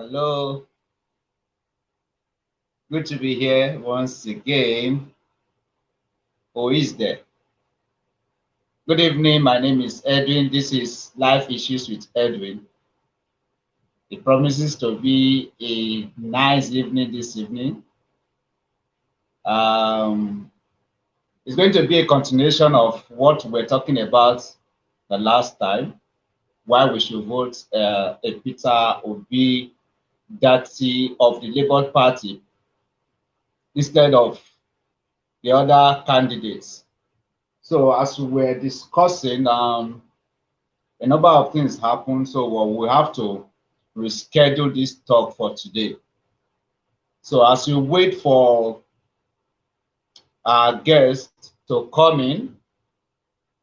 Hello, good to be here once again. Who is there? Good evening, my name is Edwin. This is Life Issues with Edwin. It promises to be a nice evening this evening. Um, it's going to be a continuation of what we're talking about the last time, why we should vote a Peter Obi Dati of the Labour Party instead of the other candidates. So as we were discussing, a number of things happened, so we have to reschedule this talk for today. So as you wait for our guests to come in,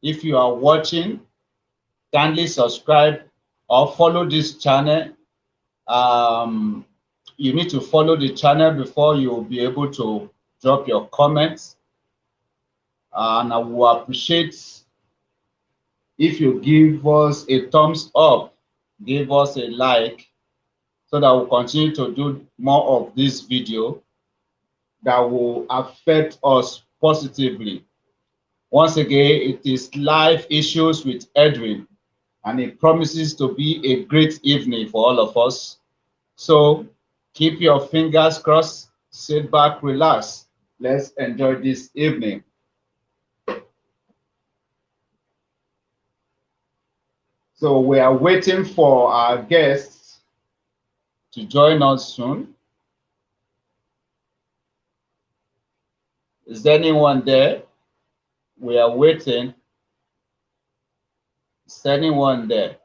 if you are watching, kindly subscribe or follow this channel. Um, you need to follow the channel before you'll be able to drop your comments. And I will appreciate if you give us a thumbs up, give us a like, so that we'll continue to do more of this video that will affect us positively. Once again, it is Life Issues with Edwin, and it promises to be a great evening for all of us. So keep your fingers crossed, sit back, relax. Let's enjoy this evening. So we are waiting for our guests to join us soon. Is anyone there? We are waiting. Is anyone there?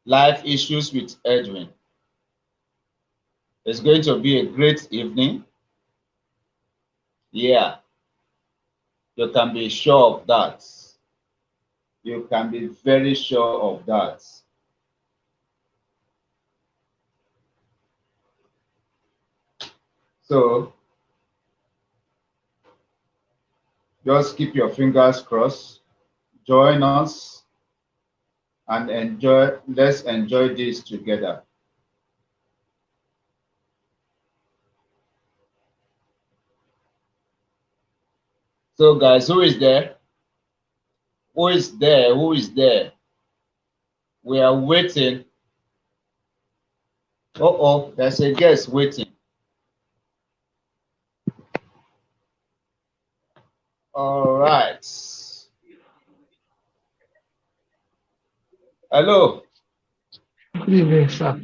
Life Issues with Edwin. It's going to be a great evening. Yeah, you can be sure of that. You can be very sure of that. So just keep your fingers crossed. Join us and enjoy. Let's enjoy this together. So guys, who is there? Who is there? Who is there? We are waiting. Oh, there's a guest waiting. All right. Hello. Good evening, sir.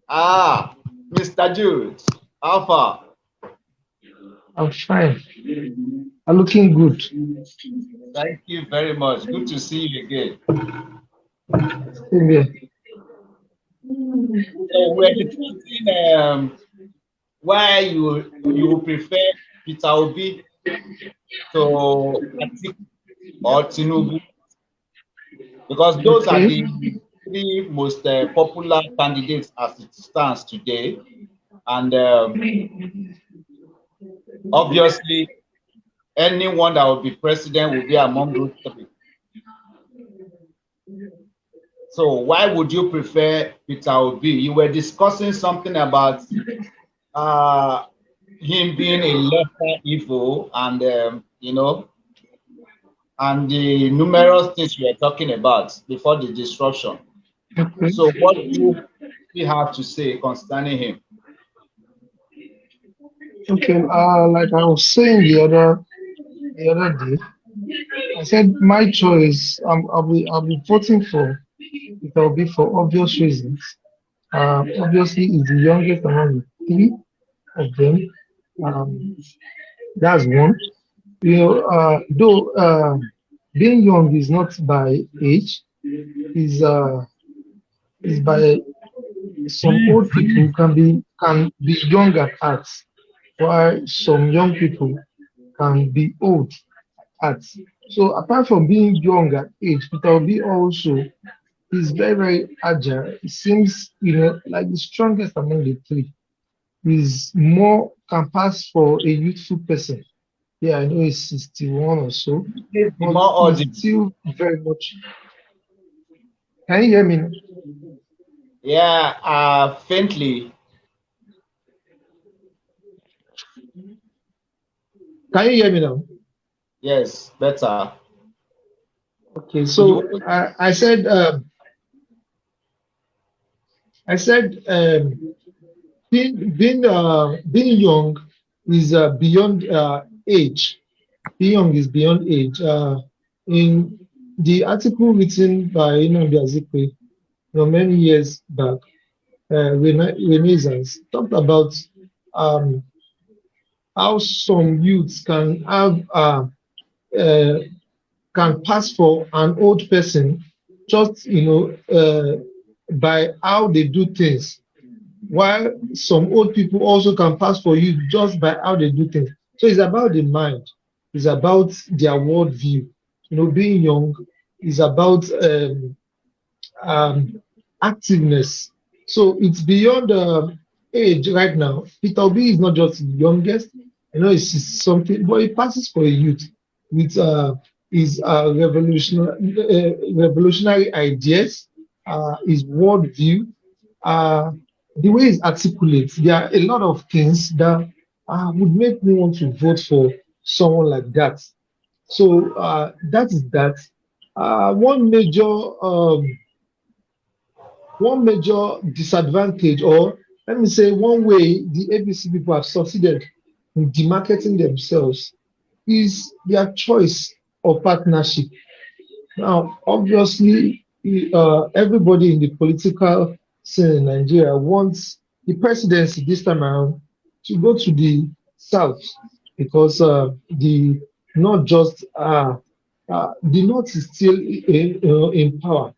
Mr. Jude, how far? I'm fine. I'm looking good. Thank you very much. Good to see you again. Same here. So we're discussing why you prefer Peter Obi to Atiku or Tinubu, because those are Okay. the three most popular candidates as it stands today, and obviously anyone that will be president will be among those three. So why would you prefer Peter Obi? You were discussing something about uh, him being a lesser evil, and and the numerous things we are talking about before the disruption. Okay. So what do you have to say concerning him? Okay. Like I was saying the other day, I said my choice. I'll be voting for it. Will be for obvious reasons. Obviously, he's the youngest among the three of them. Um, that's one. Though being young is not by age, is is by some old people can be young at heart, while some young people can be old at. So apart from being young at age, Peter Obi also is very agile. It seems like the strongest among the three. He's more can pass for a youthful person. Yeah, I know it's 61 or so, Please be but more it's audible. still very much. Can you hear me now? Yeah, faintly. Can you hear me now? Yes, better. Okay, Could you? so I said being young is beyond age. Being young is beyond age. In the article written by Azikwe, many years back, Renaissance talked about um, how some youths uh, can pass for an old person just by how they do things, while some old people also can pass for you just by how they do things. So it's about the mind, it's about their worldview. Being young is about um, activeness. So it's beyond age right now. Peter Obi is not just the youngest. It's something, but it passes for a youth with his revolutionary ideas, his worldview, the way he's articulate. There are a lot of things that would make me want to vote for someone like that. So that is that. One major disadvantage, or let me say one way the ABC people have succeeded in demarketing themselves, is their choice of partnership. Now, obviously, everybody in the political scene in Nigeria wants the presidency this time around to go to the south, because the not just the north is still in power.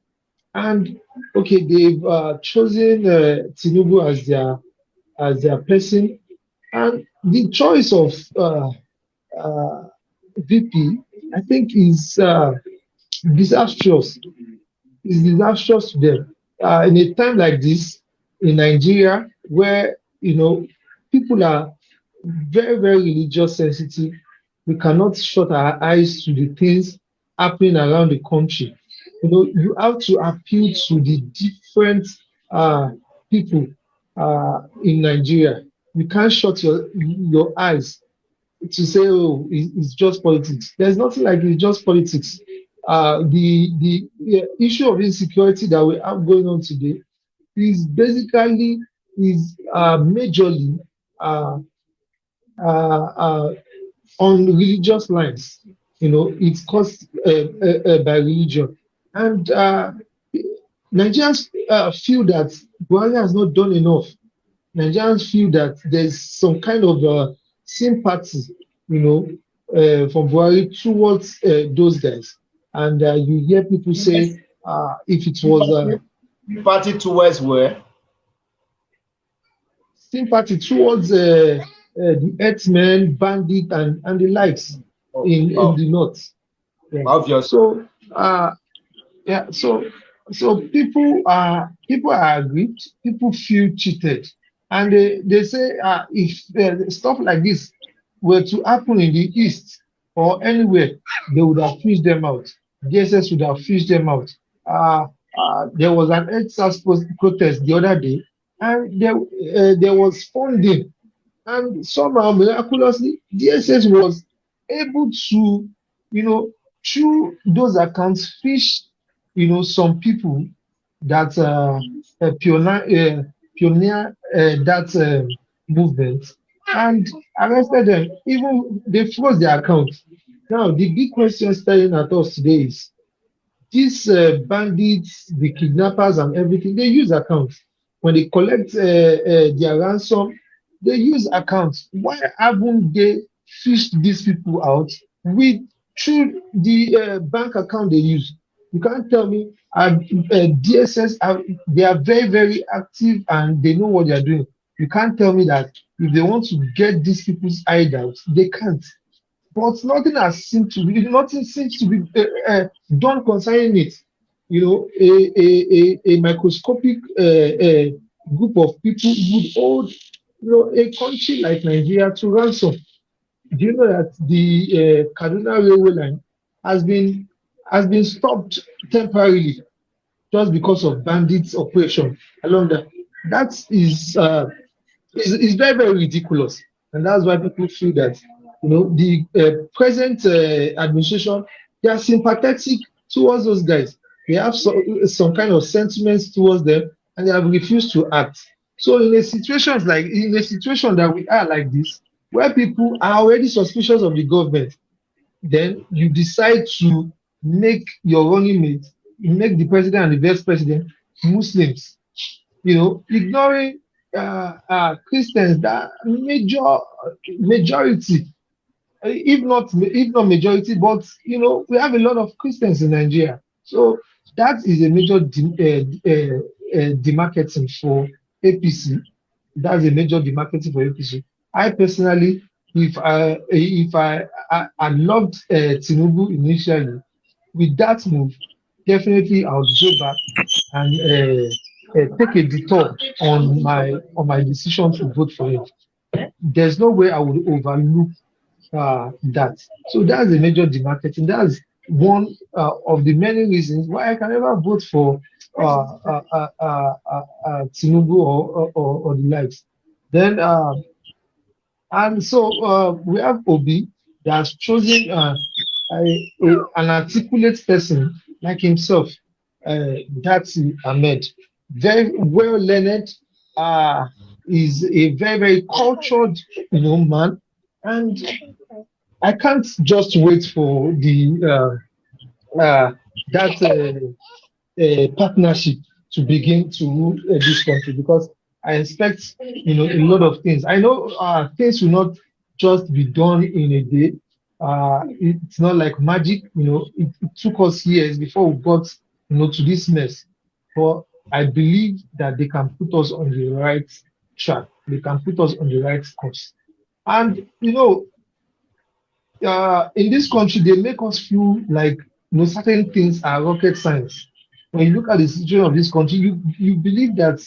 And okay, they've chosen Tinubu as their person, and the choice of uh, VP, I think, disastrous. Is disastrous to them. In a time like this in Nigeria, where people are very, very religious sensitive, we cannot shut our eyes to the things happening around the country. You have to appeal to the different uh, people in Nigeria. You can't shut your eyes to say, oh, it's just politics. There's nothing like it's just politics. The issue of insecurity that we have going on today is majorly uh, uh, on religious lines. It's caused by religion, and Nigerians feel that Buhari has not done enough. Nigerians feel that there's some kind of sympathy, from Buhari towards those guys. And you hear people say, if it was Party towards where? sympathy towards the herdsmen, bandit, and the likes Oh, in oh, the north. Yeah. obvious. So yeah, so people are aggrieved, people feel cheated, and they say if stuff like this were to happen in the east or anywhere, they would have fished them out. DSS would have fished them out. Uh, there was an EdSAS protest the other day, and there was funding, and somehow miraculously DSS was able to, through those accounts, fish, some people that pioneer that movement, and arrested them. Even they froze their account. Now the big question staring at us today is, these bandits, the kidnappers, and everything, they use accounts. When they collect their ransom, they use accounts. Why haven't they fished these people out with through the bank account they use? You can't tell me. DSS, they are very, very active and they know what they are doing. You can't tell me that if they want to get these people's hideouts, they can't. But nothing seems to be done concerning it. A microscopic group of people would hold, a country like Nigeria to ransom. Do you know that the Kaduna railway line has been stopped temporarily just because of bandits operation along there? That is very, very ridiculous. And that's why people feel that, the present administration, they are sympathetic towards those guys. They have some kind of sentiments towards them, and they have refused to act. So in a situation that we are like this, where people are already suspicious of the government, then you decide to make your running mate, you make the president and the vice president Muslims, ignoring Christians, that majority, if not majority, but we have a lot of Christians in Nigeria. So that is a major demarketing for APC. That's a major demarketing for APC. I personally, if I loved Tinubu initially, with that move, definitely I would go back and take a detour on my decision to vote for him. There's no way I would overlook that. So that's a major demarketing. That's one of the many reasons why I can never vote for Tinubu or the likes. Then and so we have Obi that has chosen an articulate person like himself, that's Ahmed. Very well learned, uh, is a very, very cultured, man. And I can't just wait for the that partnership to begin to rule this country, because I expect a lot of things. I know things will not just be done in a day. It's not like magic. It took us years before we got to this mess. But I believe that they can put us on the right track. They can put us on the right course. And in this country, they make us feel like certain things are rocket science. When you look at the situation of this country, you believe that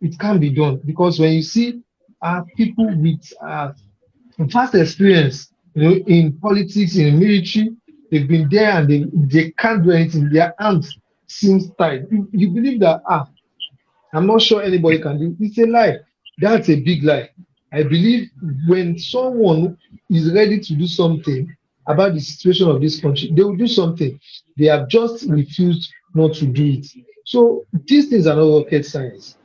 it can be done, because when you see people with vast experience, in politics, in military, they've been there and they can't do anything. Their arms seems tied. You believe that I'm not sure anybody can do it. It's a lie. That's a big lie. I believe when someone is ready to do something about the situation of this country, they will do something. They have just refused not to do it. So these things are not rocket science.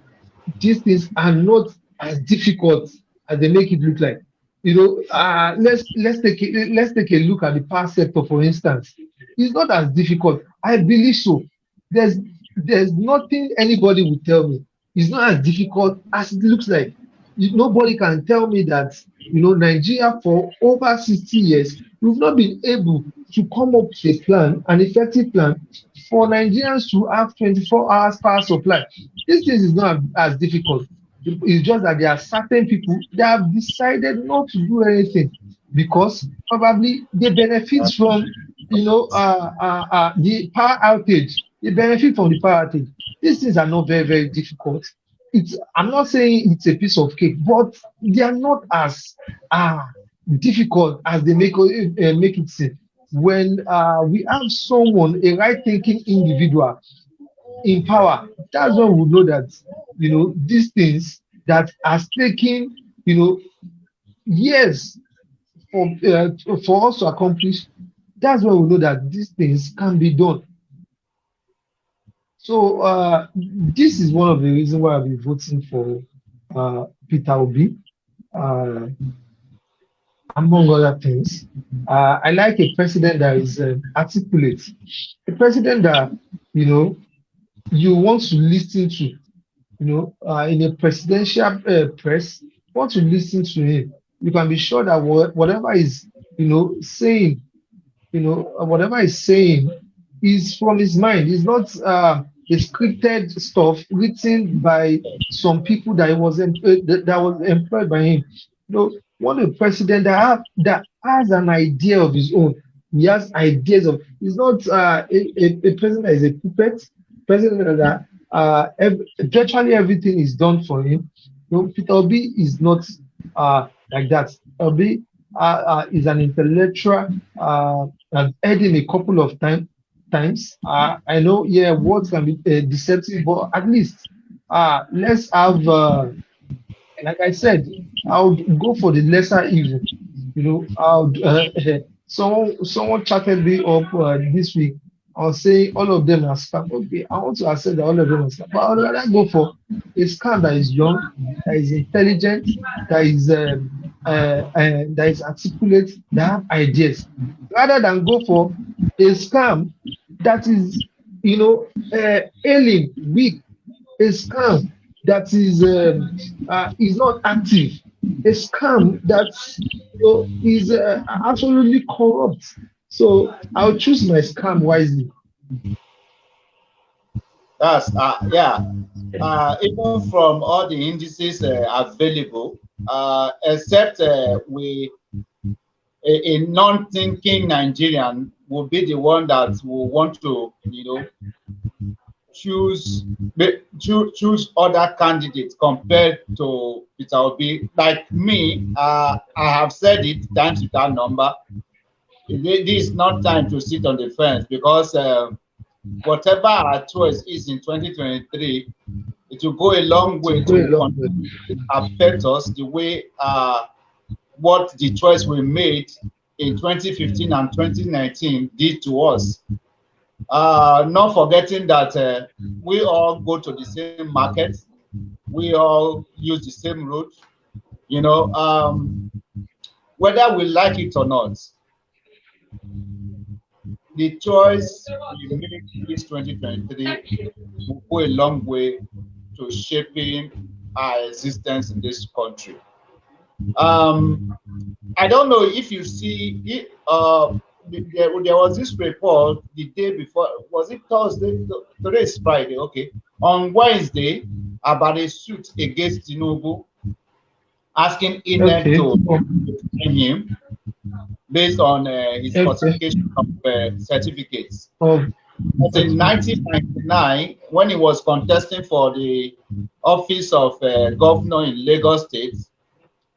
These things are not as difficult as they make it look like. Let's take a look at the power sector, for instance. It's not as difficult. I believe so. There's there's nothing anybody will tell me. It's not as difficult as it looks like. Nobody can tell me that Nigeria for over 60 years, we've not been able to come up with a plan, an effective plan for Nigerians to have 24 hours power supply. This thing is not as difficult. It's just that there are certain people that have decided not to do anything because probably they benefit from the power outage. They benefit from the power outage. These things are not very, very difficult. I'm not saying it's a piece of cake, but they are not as uh, difficult as they make it seem. When we have someone, a right-thinking individual in power, that's when we know that these things that has taken years for us to accomplish. That's when we know that these things can be done. So this is one of the reasons why I'll be voting for Peter Obi, uh, among other things. I like a president that is articulate, a president that you know you want to listen to. In a presidential press, want to listen to him. You can be sure that whatever is saying, whatever he's saying is from his mind. It's not a scripted stuff written by some people that was employed by him. Want a president that has an idea of his own. He has ideas of. He's not a president that is a puppet. President that virtually everything is done for him. Peter Obi is not like that. Obi is an intellectual. I've heard him a couple of times. I know, yeah, words can be deceptive, but at least let's have like I said, I would go for the lesser evil. I would, someone chatted me up this week on saying all of them are scam. Okay, I want to accept that all of them are scam, but I would rather go for a scam that is young, that is intelligent, that is articulate, that have ideas, rather than go for a scam that is, ailing, weak, a scam that is not active, a scam that is absolutely corrupt. So I'll choose my scam wisely. That's yeah. Even from all the indices available, except a non-thinking Nigerian will be the one that will want to, choose choose other candidates compared to Peter Obi. Like me, I have said it times with that number. This is not time to sit on the fence because whatever our choice is in 2023, it will go a long way Go a to long way. affect us the way what the choice we made in 2015 and 2019 did to us. Not forgetting that we all go to the same market, we all use the same road, you know, whether we like it or not, the choice we make this 2023 will go a long way to shaping our existence in this country. Um, I don't know if you see it, there was this report the day before, was it Thursday? Today is Friday, okay. On Wednesday, about a suit against Tinubu asking INEC Okay. to define him based on his Okay. falsification of certificates. Of But in certificates. 1999, when he was contesting for the office of governor in Lagos State,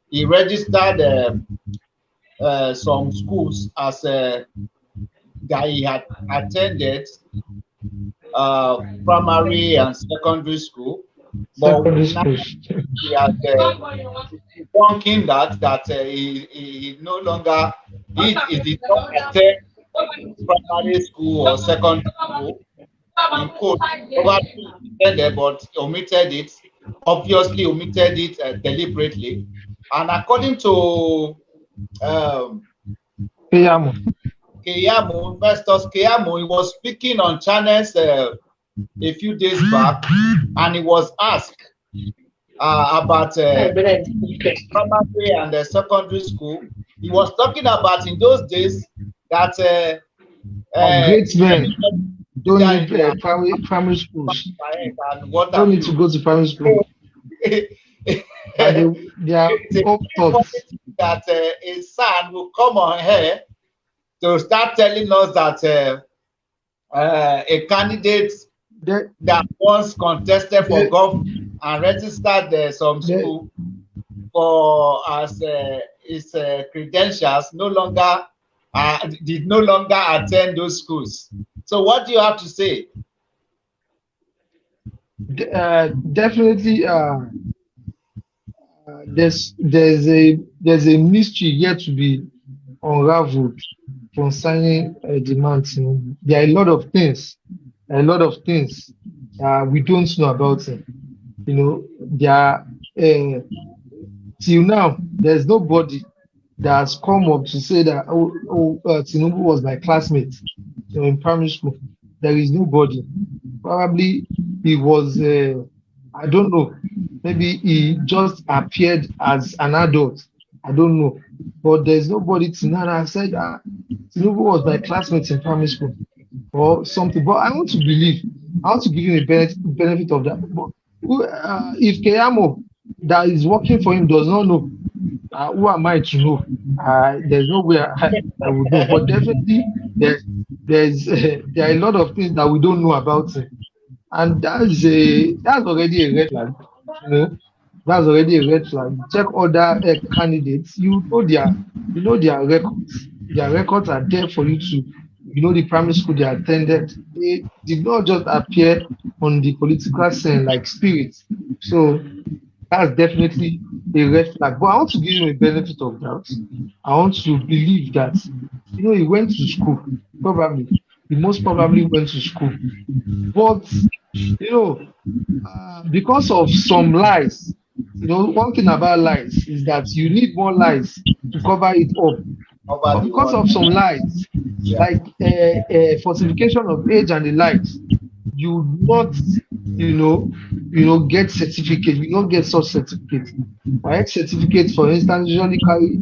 he registered some schools as that he had attended primary and secondary school, but Secondary now schools. he has debunking that he no longer he did not attend primary school or secondary school. In quote, probably intended but omitted it. Obviously, omitted it deliberately. And according to um, Keyamo. Keyamo, Festus Keyamo, he was speaking on channels a few days back, and he was asked about primary and secondary school. He was talking about in those days that Great men don't in need their primary schools. and what Don't have need to you. go to primary school. So, That it's they are a up taught. that a son will come on here to start telling us that a candidate They, that once contested for they, government and registered some they, school for as his credentials no longer did no longer attend those schools. So what do you have to say? definitely there's a mystery yet to be unraveled concerning the mountain. There are a lot of things we don't know about him. There are till now there's nobody that has come up to say that Tinubu was my classmate in primary school. There is nobody. Probably he was, I don't know, maybe he just appeared as an adult. I don't know. But there's nobody till now that said Tinubu was my classmate in primary school or something. But I want to give him a benefit of that. But if Keyamo that is working for him does not know, who am I to know? There's no way I would know. But definitely, there are a lot of things that we don't know about him, and that's already a red flag. You know, That's already a red flag. Check other candidates. You know their records. Their records are there for you to, you know, the primary school they attended. They did not just appear on the political scene like spirits. So that's definitely a red flag. But I want to give him a benefit of doubt. I want to believe that, you know, he went to school. Probably, he most probably went to school. But you know, because of some lies. You know, one thing about lies is that you need more lies to cover it up. Over But the because of one. some lies, Yeah. like falsification of age and the likes, you not, you know, get certificate. You not get such certificate. Right? Certificate, for instance, usually carry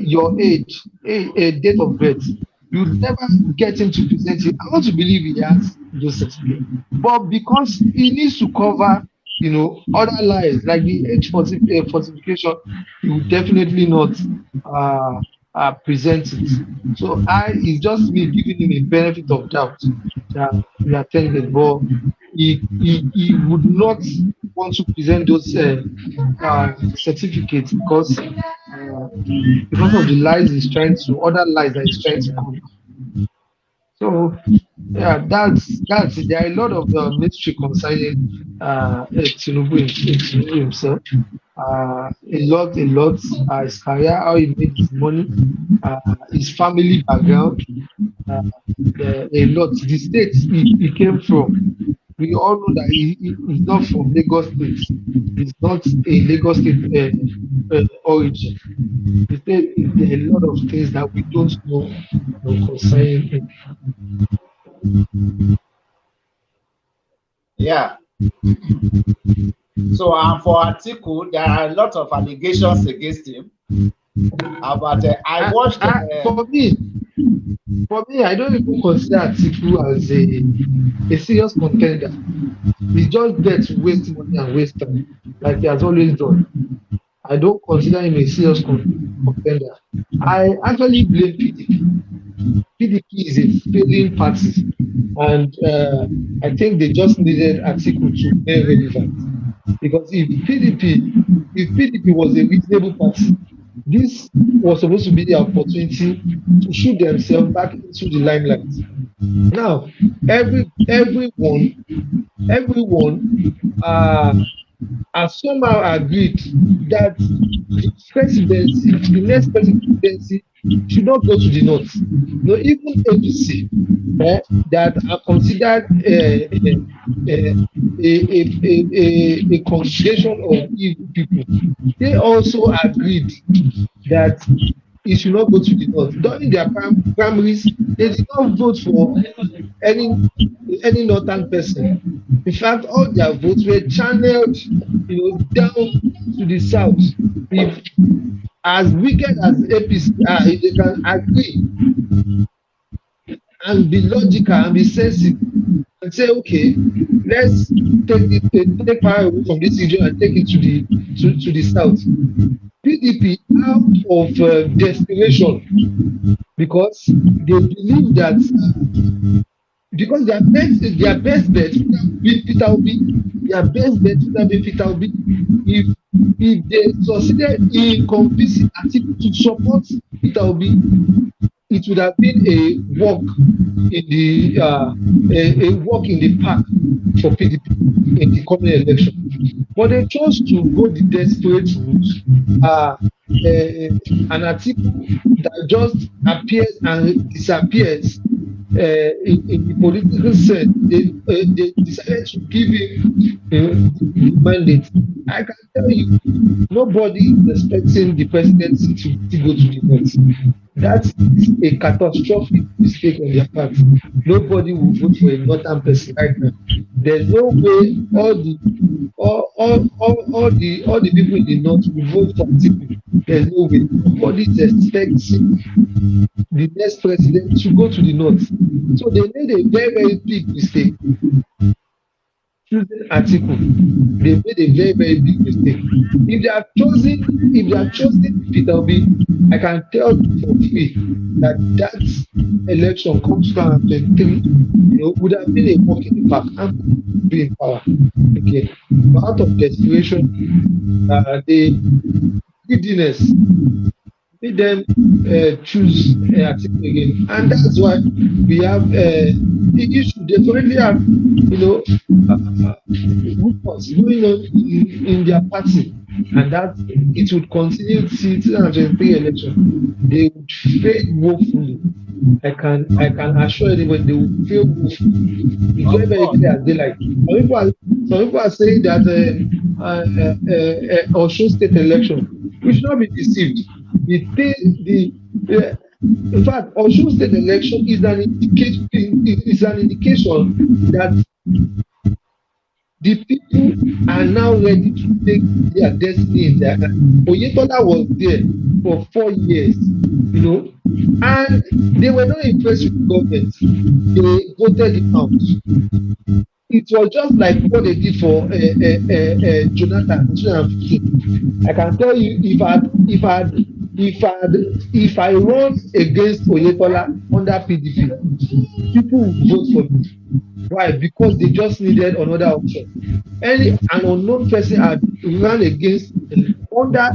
your age, a date of birth. You never get him to present it. I want to believe he has those certificates, but because he needs to cover, you know, other lies like the falsification, he will definitely not uh, present it. So it's just me giving him a benefit of doubt that he attended, but he would not want to present those certificates because of the lies he's trying to, other lies that he's trying to cover. So yeah, that's it. There are a lot of mystery concerning Tinubu himself. A lot. His career, how he made his money, uh, his family background, uh, a lot. The state he came from. We all know that he's not from Lagos State. He's not a Lagos State origin. There are a lot of things that we don't know, concerning him. Yeah. So for Atiku, there are a lot of allegations against him. But I Uh, watched. uh, for me, for me, I don't even consider Atiku as a serious contender. He's just there to waste money and waste time, like he has always done. I don't consider him a serious contender. I actually blame PDP. PDP is a failing party, and I think they just needed Atiku to remain relevant. Because if PDP was a reasonable party, this was supposed to be the opportunity to shoot themselves back into the limelight. Now, everyone uh, has somehow agreed that the next presidency should not go to the north. No, even APC, that are considered a congregation of evil people, they also agreed that he should not go to the north. During their primaries, they did not vote for any northern person. In fact, all their votes were channeled, down to the south. If as wicked as APC are, if they can agree and be logical and be sensible and say, okay, let's take power away from this region and take it to the south. PDP, out of desperation, because they believe that because their best bet would have been Peter Obi. Their best bet would have been Peter Obi. If they succeeded in convincing Atiku to support Peter Obi, it would have been a walk in the park for PDP in the coming election. But they chose to go the desperate route. An Atiku that just appears and disappears in the political sense. They decided to give him the mandate. I can tell you, nobody is expecting the presidency to go to the north. That is a catastrophic mistake on their part. Nobody will vote for a northern person right now. There's no way all the people in the north will vote for Atiku. There's no way. Nobody is expecting the next president to go to the north. So they made a very, very big mistake. choosing Atiku, they made a very, very big mistake. If they have chosen Peter Obi, I can tell you for free that that election come 2023, would have been a walk in the park and be in power again. But out of desperation, the greediness made them choose Atiku again, and that's why we have the issue. They currently have, you know, uh, rumors going on in their party, and that it would continue till 2023 election. They would fail woefully. I can assure anybody they will fail woefully. It's very, Of very course. clear as daylight. Some people are saying that Osun State election, we should not be deceived. The thing, uh, in fact, Osun State election is an indication that the people are now ready to take their destiny in their hand. Oyetola was there for 4 years, and they were not impressed with the government. They voted him out. It was just like what they did for Jonathan in 2015. I can tell you, if I run against Oyetola under PDP, people will vote for me. Why? Because they just needed another option. An unknown person had ran against under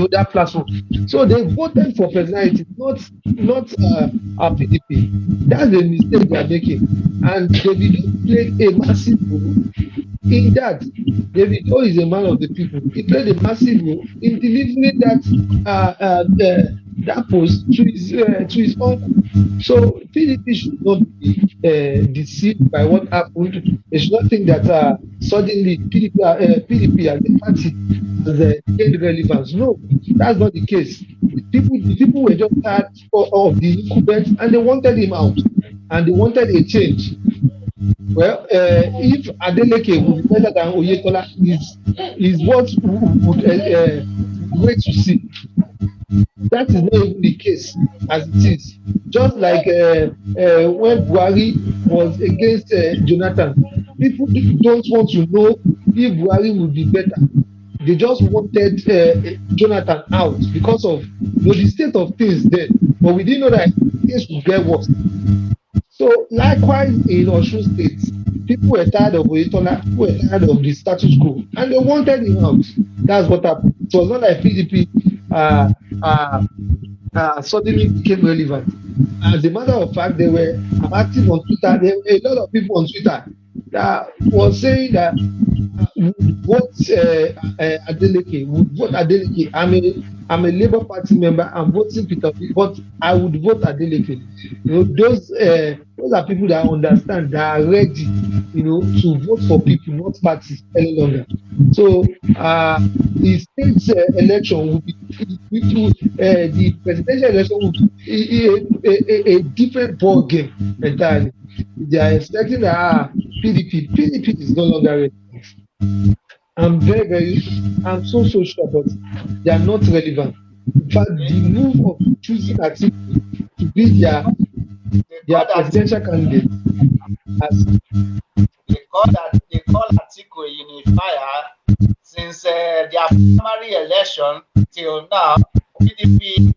that platform. So they voted for personality, not PDP. That's the mistake they are making. And Davido played a massive role in that. Davido is a man of the people. He played a massive role in delivering that post to his uncle. So PDP should not be deceived by what happened. They should not think that suddenly PDP as a party has gained relevance. No, that's not the case. The people were just tired of the incumbent and they wanted him out and they wanted a change. Well, if Adeleke would be better than Oyetola is what we wait to see. That is not even the case as it is. Just like when Buhari was against Jonathan, people don't want to know if Buhari would be better. They just wanted Jonathan out because of the state of things then. But we didn't know that things would get worse. So likewise in Osun State, people were tired of Oyetola, people were tired of the status quo, and they wanted him out. That's what happened. It was not like PDP uh, uh, suddenly became relevant. As a matter of fact, they were active on Twitter. There were a lot of people on Twitter that was saying that would vote Adeleke, would vote Adeleke. I'm a Labour Party member. I'm voting Peter Obi, but I would vote Adeleke. Those are people that understand, that are ready, to vote for people, not parties any longer. So the state election will be the presidential election will be a different ball game entirely. They are expecting that PDP is no longer relevant. I'm so sure, but they are not relevant. In fact, the move of choosing Atiku to be They their call that presidential candidate as they call Atiku a unifier since their primary election till now. PDP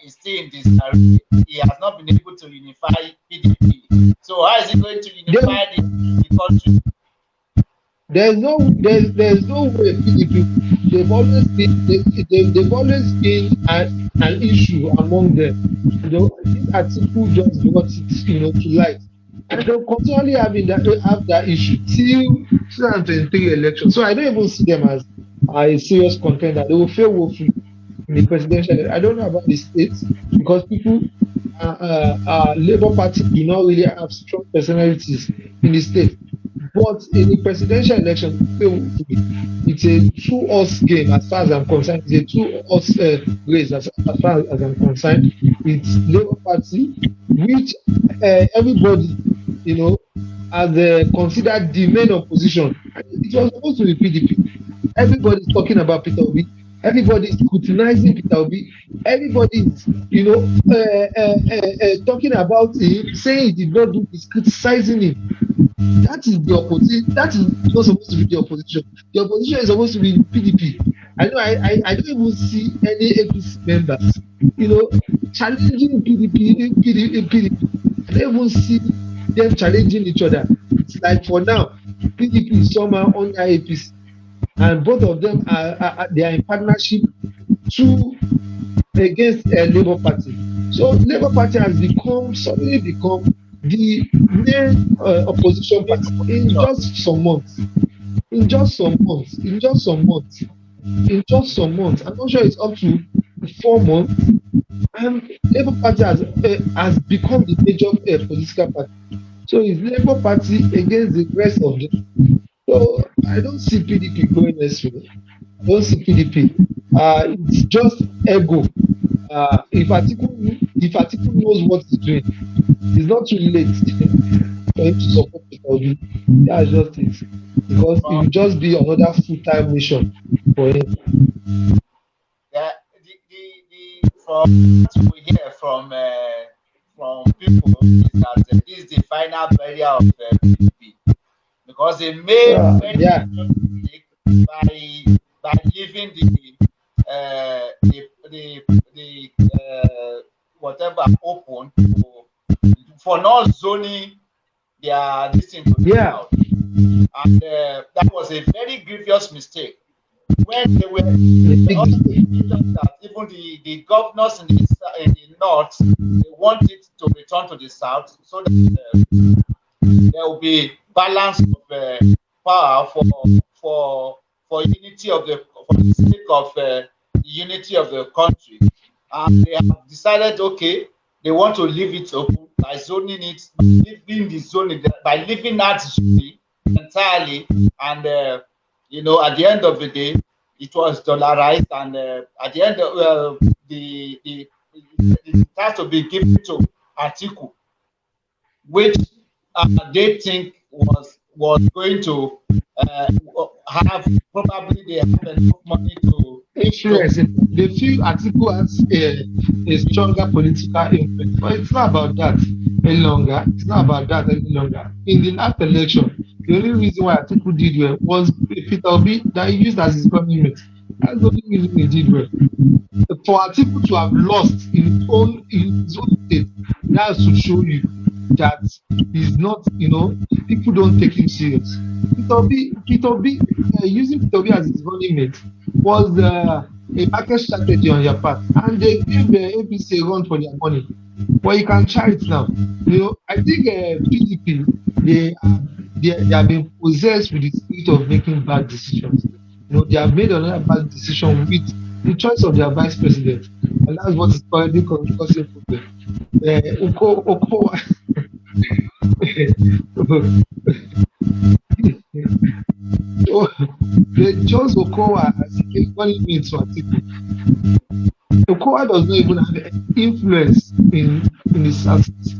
is still in disarray. He has not been able to unify PDP. So how is he going to unify the country? there's no way PDP. They've always been an issue among them. This Atiku just brought it to light, and they'll continually have that issue till 2023 election. So I don't even see them as a serious contender. They will fail woefully in the presidential. I don't know about the states because people. Labour Party do not really have strong personalities in the state. But in the presidential election, it's a two-horse game as far as I'm concerned. It's a two-horse race as far as I'm concerned. It's Labour Party, which everybody, has considered the main opposition. It was supposed to be PDP. Everybody's talking about Peter Obi. Everybody is scrutinizing Peter Obi. Everybody is, talking about him, saying he did not do this, criticizing him. That is the opposition. That is not supposed to be the opposition. The opposition is supposed to be PDP. I know. I don't even see any APC members, challenging PDP. I don't even see them challenging each other. It's like for now, PDP is somehow under APC, and both of them they are in partnership to against Labour Party. So Labour Party has suddenly become the main opposition party in just some months. In just some months. In just some months. In just some months. I'm not sure it's up to 4 months. And Labour Party has become the major political party. So it's Labour Party against the rest of them. So I don't see PDP going this way. I don't see PDP. It's just ego. If Atiku knows what he's doing, it's not too late for him to support Peter Obi. That's just it. Because it will just be another full-time mission for him. From what we hear from people is that this is the final burial of PDP, because they made very mistake by leaving the whatever open for not zoning their listing to the south, and that was a very grievous mistake. When they were also that even the governors in the north, they want it to return to the south so that there will be balance of power for unity of for the sake of the unity of the country. And they have decided, okay, they want to leave it open by zoning it, by leaving the zoning, by leaving that zoning entirely, and at the end of the day, it was dollarized, and at the end of it has to be given to Atiku, which they think was going to have, probably they have enough money to influence. They feel Atiku has a stronger political influence, but it's not about that any longer. It's not about that any longer. In the last election, the only reason why Atiku did well was Peter Obi that he used as his running mate. That's the only reason he did well. For Atiku to have lost in his own state, that's to show you that he's not, people don't take him serious. Peter Obi using Peter Obi as his running mate was a market strategy on your part, and they gave the APC a run for their money. But you can try it now. I think PDP they have been possessed with the spirit of making bad decisions. They have made another bad decision with the choice of their vice president, and that's what is currently causing problem. So they chose Okowa as a running mate to Atiku. Okowa does not even have influence in the Southeast.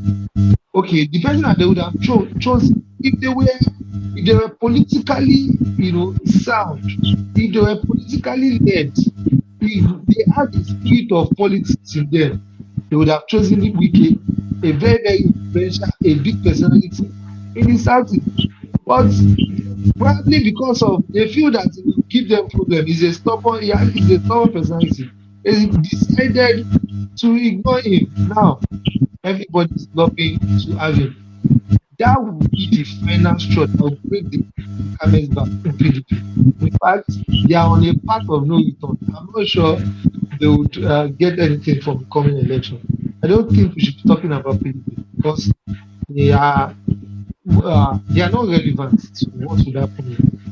Okay, the person that they would have chosen if they were politically, sound, if they were politically led, if they had the spirit of politics in them, they would have chosen Wike, a very, very influential, a big personality in the Southeast. But probably because of they feel that it will give them problem. He's a stubborn personality. They decided to ignore him. Now everybody is lobbying to have him. That will be the final straw that will break the camel's back in PDP. In fact, they are on a path of no return. I'm not sure they would get anything from the coming election. I don't think we should be talking about PDP because they are not relevant to what would happen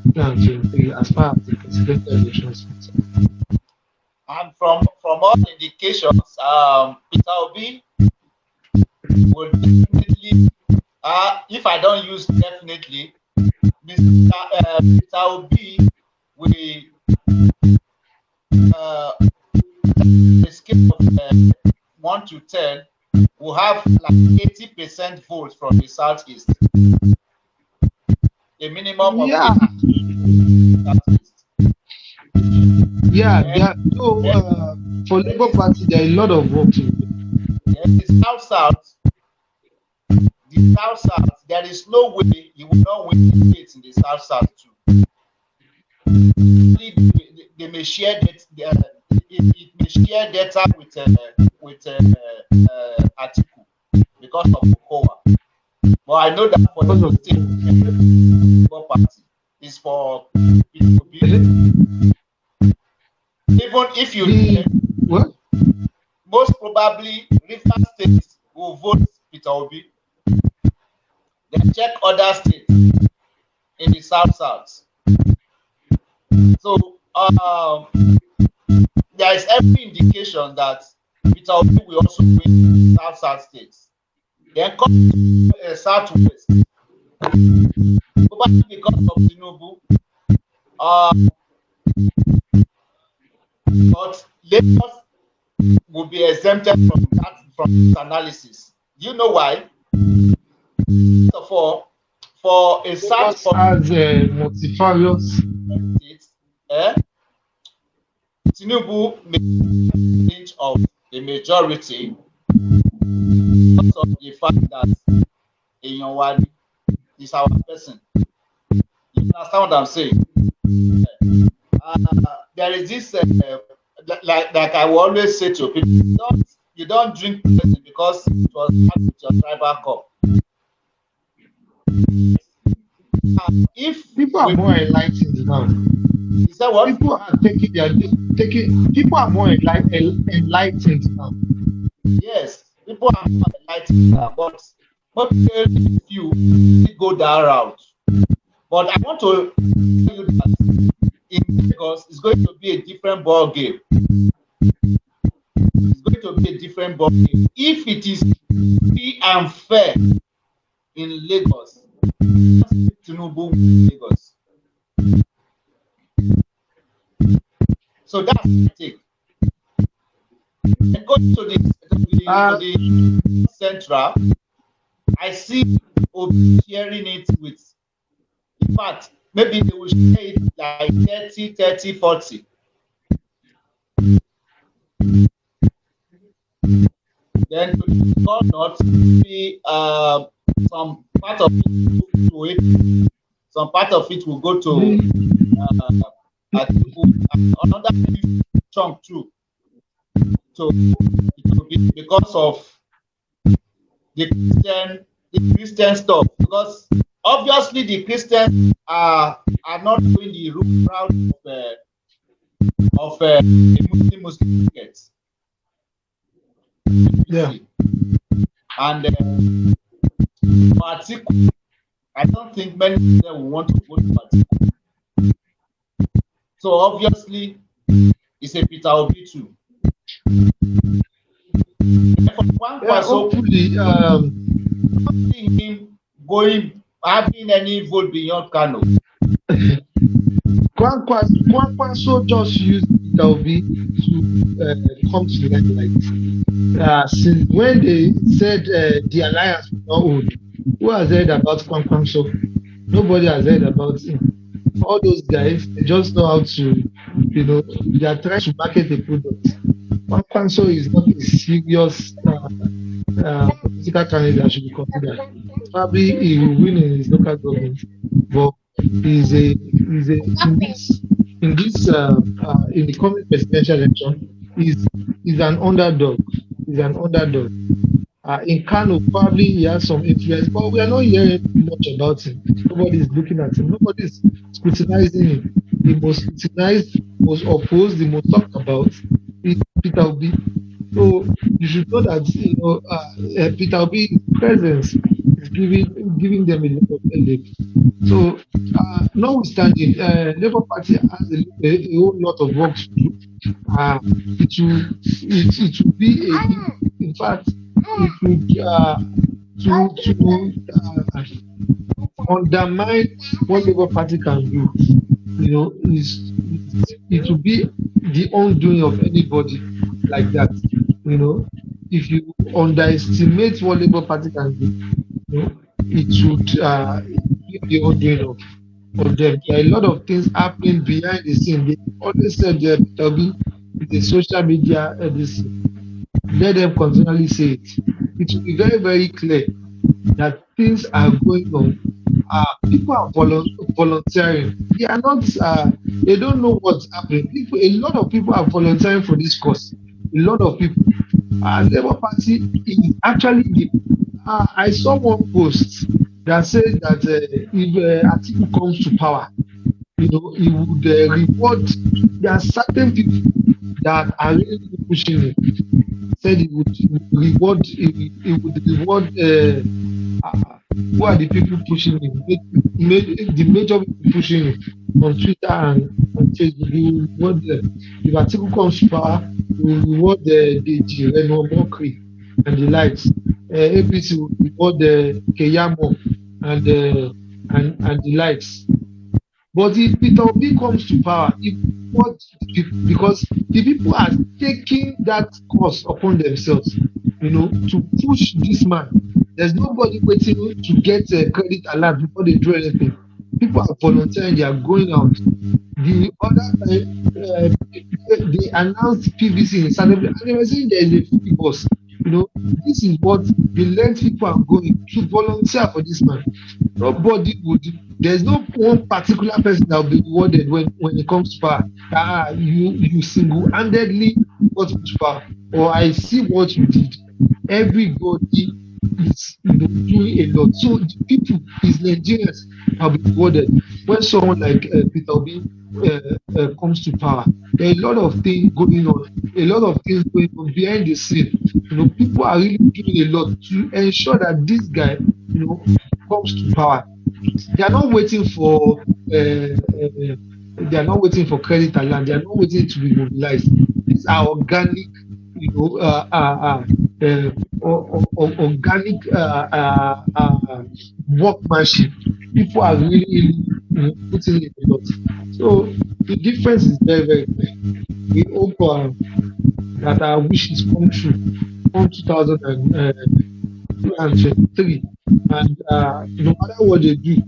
in 2023 as far as the presidential elections concerned. And from all indications, Peter Obi will definitely, if I don't use definitely, Peter Obi will a scale of 1 to 10 will have like 80% votes from the Southeast. A minimum of 80% from the Southeast. Yeah, And there, though, then, for then Labour Party, there are a lot of work to do. the South, there is no way you will not win the states in the South too. They may share that it may share data with Atiku because of Okowa. But I know that for Because Edo of State, Labour Party is for Peter Obi. Even if you the check, what? most probably Rivers State will vote Peter Obi. Then check other states in the South. So there is every indication that Peter Obi will also win South states. Then come to Southwest, probably because of Tinubu. But Lagos will be exempted from this analysis. Do you know why? First of all, for a South Lagos has multifarious. state, eh, Tinubu may inch of the majority because of the fact that Èèyàn wa is our person. You understand what I'm saying? There is this, like I will always say to people, you don't drink medicine because it was bad with your tribal cup. If People are we, more enlightened now. is that what? People are taking. People are more enlightened now. Yes, people are not enlightened now, but very few go that route. But I want to tell you that in Lagos, it's going to be a different ball game. It's going to be a different ball game. If it is free and fair in Lagos, Tinubu in Lagos. So that's my take. And going to the central, I see Obi sharing it with, in fact, maybe they will share it like 30, 40. Then to the governor, maybe some part of it will go to it, some part of it will go to another chunk too. So it will be because of the Christian stuff. Because obviously the Christians are not doing the route of the Muslim markets. Yeah. And Atiku, I don't think many of them will want to vote for Atiku. So obviously, it's a Peter Obi too. Yeah, hopefully, him having any vote beyond Kano. Kwankwaso just used Peter Obi to come to the limelight. Since when they said the alliance will not hold, who has heard about Kwankwaso? Nobody has heard about him. All those guys, they just know how to, they are trying to market a product. Kwankwaso is not a serious political candidate that should be considered. Probably he will win in his local government, but he's a in the coming presidential election, he's an underdog. He's an underdog. In Kano, probably he has some influence, but we are not hearing much about him. Nobody is looking at him. Nobody is scrutinizing him. The most scrutinized, most opposed, the most talked about is Peter Obi. So you should know that Peter Obi's presence is giving them a lot of headache. So notwithstanding, Labour Party has a whole lot of work to do. It will be in fact it would to undermine what Labour Party can do. It will be the undoing of anybody like that. If you underestimate what Labour Party can do, it should be the undoing of. for them. There are a lot of things happening behind the scene. They always said Peter Obi is a social media this. Let them continually say it. It will be very, very clear that things are going on. People are volunteering. They are not. They don't know what's happening. People, a lot of people are volunteering for this cause. A lot of people. Labour Party is actually the. I saw one post that says that if Atiku comes to power, he would reward. There are certain people that are really pushing him. Said he would reward. He would reward. Uh, who are the people pushing him? The major people pushing him on Twitter and Facebook. He will reward them. If Atiku comes to power, he will reward the Reno Mokri and the likes. APC will reward the Keyamo and the likes. But if Peter Obi comes to power, because the people are taking that course upon themselves, to push this man. There's nobody waiting to get a credit alert before they do anything. People are volunteering, they are going out. The other time, they announced PVC in Saturday, and they were saying there is a free bus. This is what the length people are going to volunteer for this man. Nobody would. There's no one particular person that will be rewarded when it comes to power. You single-handedly got to power, or I see what you did. Everybody is doing a lot. So the people, is Nigerians, have been rewarded when someone like Peter Obi comes to power. There are a lot of things going on. A lot of things going on behind the scene. People are really doing a lot to ensure that this guy, comes to power. They are not waiting for credit and land. They are not waiting to be mobilized. These are organic, organic workmanship. People are really putting in a lot. So the difference is very, very clear. We hope that our wishes come true from 2023, and no matter what they do,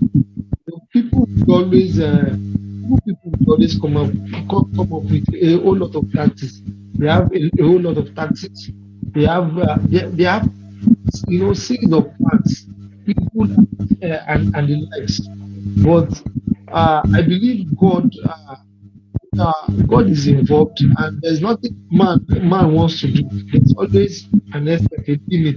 people will always come up with a whole lot of tactics. They have a whole lot of tactics. They have series of plans, people and the likes. But I believe God is involved, and there's nothing man wants to do. There's always an expected limit.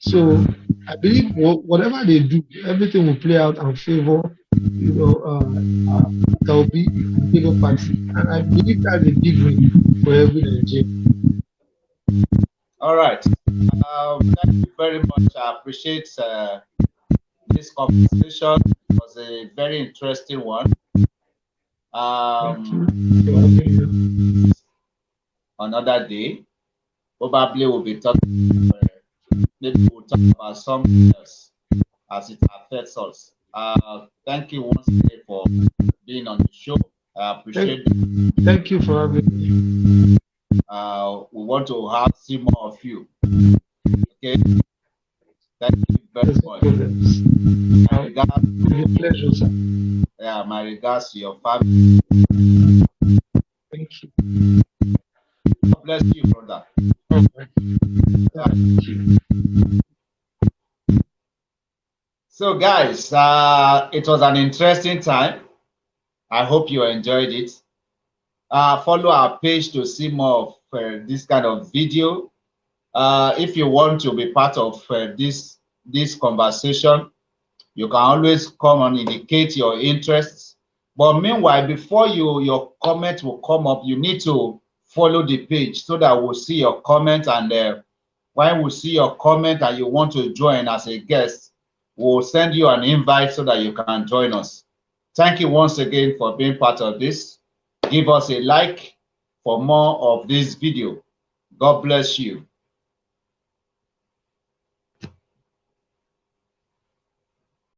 So I believe whatever they do, everything will play out and favor, there will be Labour Party, and I believe that's a big win for every Nigerian. All right. Thank you very much. I appreciate this conversation. It was a very interesting one. Another day, probably we'll be talking. Maybe we'll talk about something else as it affects us. Thank you once again for being on the show. I appreciate it. Thank you for having me. We want to see more of you. Okay. Thank you very much. My regards to, pleasure, sir. Yeah, my regards to your family. Thank you. God bless you, brother. Thank you. So, guys, it was an interesting time. I hope you enjoyed it. Follow our page to see more of this kind of video. If you want to be part of this conversation, you can always come and indicate your interests. But meanwhile, before your comment will come up, you need to follow the page so that we'll see your comment. And when we see your comment and you want to join as a guest, we'll send you an invite so that you can join us. Thank you once again for being part of this. Give us a like for more of this video. God bless you.